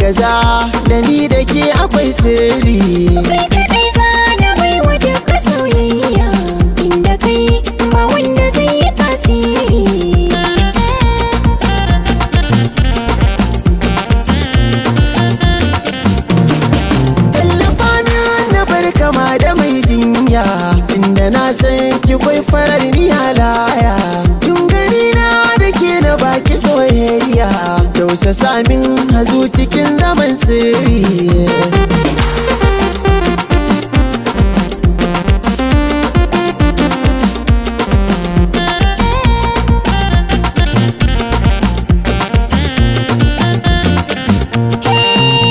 gaza da ni da ke akwai sirri. Kai kaɗai za na baiwa duka soyayya, inda kai ba wanda zai yi tasiri. Tallafa na bar kama da mai jinya, inda na san ki kwai farar ni halaya. Tun gani na da ke na baki soyayya, tausasa min hazu cikin zaman sirri.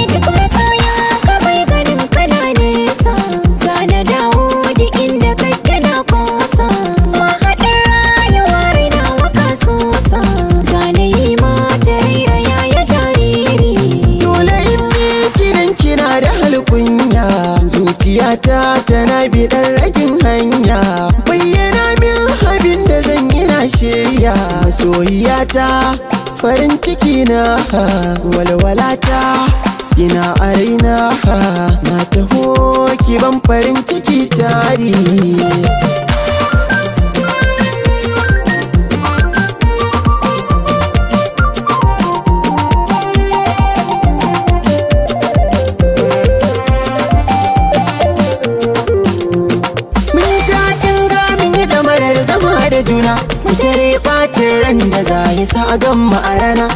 Duk masoya ka bai ganin kana nesa, za na dawo duk inda kake na kosa. Mahaɗin rayuwa raina waka sosa, za na yi mata rairaya ya jariri. Dole in bi kidan kina da halkunya, zuciyata tana biɗar ragin hanya. Bayyana min abin da zan yi na shirya, soyayyata farin ciki na walwalata ina a raina, na taho ki ban farin ciki tari. Da juna tare ɓacin ran da za ya sa a gamma a rana,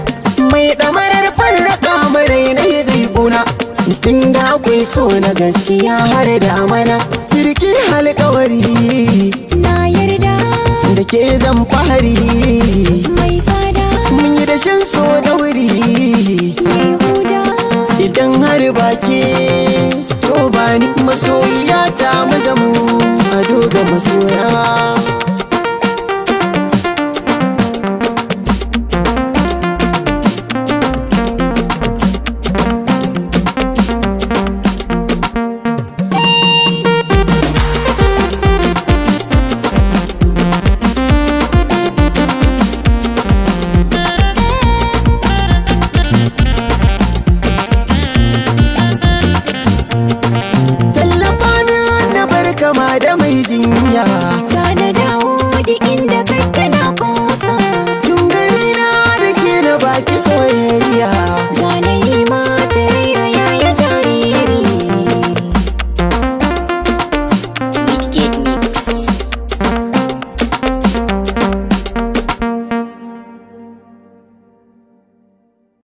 mai ɗamarar farraka marai na ya zai kuna. Tun da akwai so na gaskiya har da amana, kirki alkawari Na yarda da ke zan fahari. mai tsada Mun yi dashen so da wuri, mai huda. idan har ba ke to ba ni masoyiya ta mazamu a doga masoya. Kama da mai jinya, Za na dawo duk inda kake na kosa. tun gani na da ke na baki soyayya.